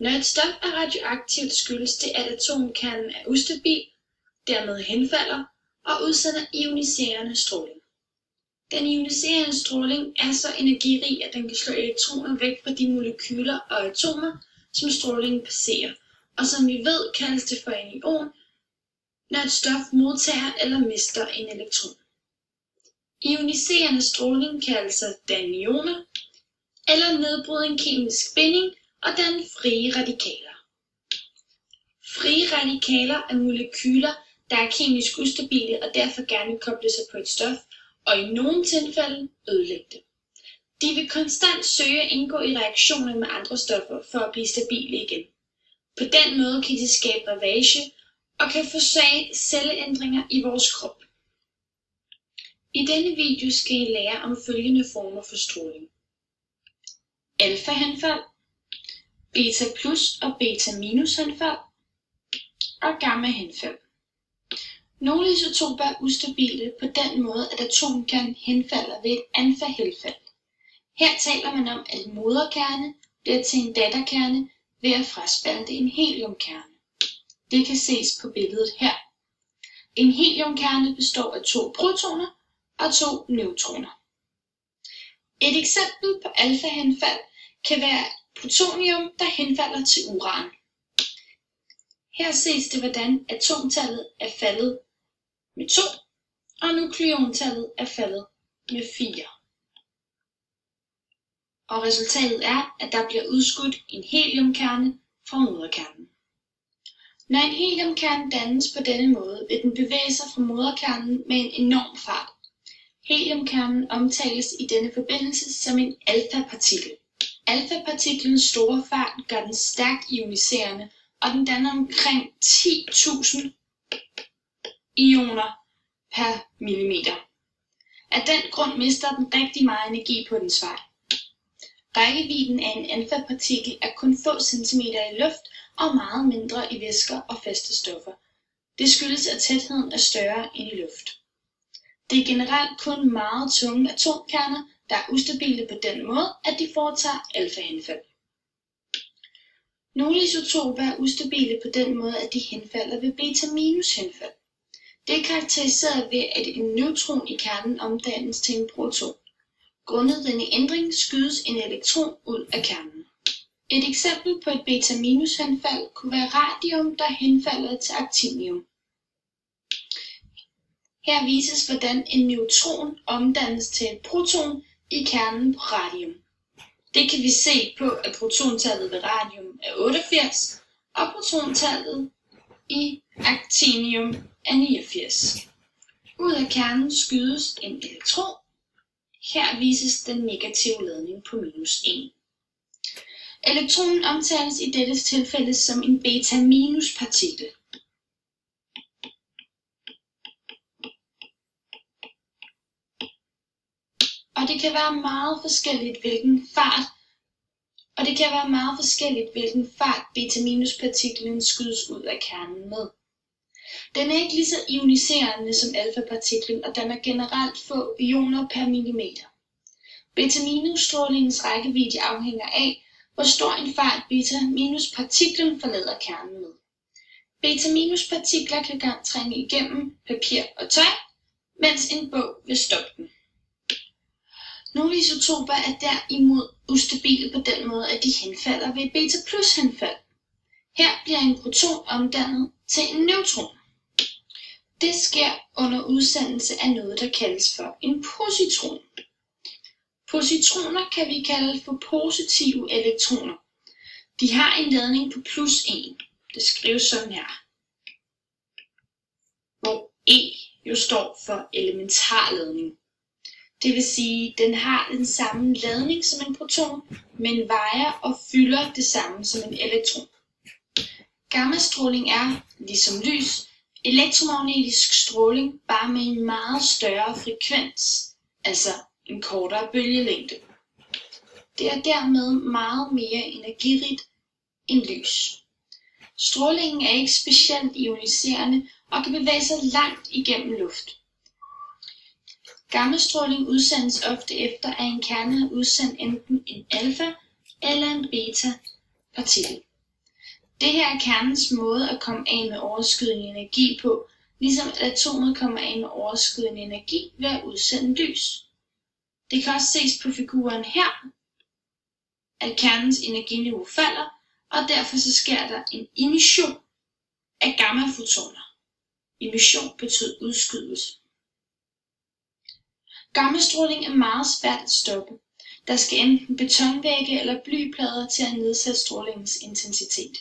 Når et stof er radioaktivt, skyldes det, at atomkernen er ustabil, dermed henfalder og udsender ioniserende stråling. Den ioniserende stråling er så energirig, at den kan slå elektroner væk fra de molekyler og atomer, som strålingen passerer, og som vi ved kaldes det for en ion, når et stof modtager eller mister en elektron. Ioniserende stråling kan altså danne ioner, eller nedbryde en kemisk binding og danne frie radikaler. Frie radikaler er molekyler, der er kemisk ustabile og derfor gerne vil koble sig på et stof, og i nogle tilfælde ødelægge det. De vil konstant søge at indgå i reaktioner med andre stoffer for at blive stabile igen. På den måde kan de skabe ravage og kan forårsage celleændringer i vores krop. I denne video skal I lære om følgende former for stråling: alfa-henfald, beta plus og beta minus henfald og gamma-henfald. Nogle isotoper er ustabile på den måde, at atomkernen henfalder ved et alfa-henfald. Her taler man om, at en moderkerne bliver til en datterkerne ved at fraspalte en heliumkerne. Det kan ses på billedet her. En heliumkerne består af 2 protoner og 2 neutroner. Et eksempel på alfa-henfald kan være plutonium, der henfalder til uran. Her ses det, hvordan atomtallet er faldet med 2, og nukleontallet er faldet med 4. Og resultatet er, at der bliver udskudt en heliumkerne fra moderkernen. Når en heliumkerne dannes på denne måde, vil den bevæge sig fra moderkernen med en enorm fart. Heliumkernen omtales i denne forbindelse som en alfa-partikel. Alfa-partiklens store fart gør den stærkt ioniserende, og den danner omkring 10.000 ioner per millimeter. Af den grund mister den rigtig meget energi på dens vej. Rækkevidden af en alfa-partikel er kun få centimeter i luft og meget mindre i væsker og faste stoffer. Det skyldes, at tætheden er større end i luft. Det er generelt kun meget tunge atomkerner, der er ustabile på den måde, at de foretager alfa-henfald. Nogle isotoper er ustabile på den måde, at de henfalder ved beta-minus-henfald. Det er karakteriseret ved, at en neutron i kernen omdannes til en proton. Grundet denne ændring skydes en elektron ud af kernen. Et eksempel på et beta-minus-henfald kunne være radium, der henfalder til actinium. Her vises, hvordan en neutron omdannes til en proton i kernen på radium. Det kan vi se på, at protontallet ved radium er 88, og protontallet i actinium er 89. Ud af kernen skydes en elektron. Her vises den negative ladning på -1. Elektronen omtales i dette tilfælde som en beta-minus-partikel. Og det kan være meget forskelligt, hvilken fart beta-minus-partiklen skydes ud af kernen med. Den er ikke lige så ioniserende som alfa-partiklen, og danner generelt få ioner per millimeter. Beta-minus-strålingens rækkevidde afhænger af, hvor stor en fart beta-minus-partiklen forlader kernen med. Beta-minus-partikler kan trænge igennem papir og tøj, mens en bog vil stoppe den. Nogle isotoper er derimod ustabile på den måde, at de henfalder ved beta-plus-henfald. Her bliver en proton omdannet til en neutron. Det sker under udsendelse af noget, der kaldes for en positron. Positroner kan vi kalde for positive elektroner. De har en ladning på +1. Det skrives sådan her, hvor E jo står for elementarladning. Det vil sige, at den har den samme ladning som en proton, men vejer og fylder det samme som en elektron. Gammastråling er, ligesom lys, elektromagnetisk stråling, bare med en meget større frekvens, altså en kortere bølgelængde. Det er dermed meget mere energirigt end lys. Strålingen er ikke specielt ioniserende og kan bevæge sig langt igennem luft. Gammastråling udsendes ofte efter, at en kerne har udsendt enten en alfa- eller en beta-partikel. Det her er kernens måde at komme af med overskydende energi på, ligesom at atomet kommer af med overskydende energi ved at udsende lys. Det kan også ses på figuren her, at kernens energiniveau falder, og derfor så sker der en emission af gammafotoner. Emission betyder udskydelse. Gammastråling er meget svært at stoppe. Der skal enten betonvægge eller blyplader til at nedsætte strålingens intensitet.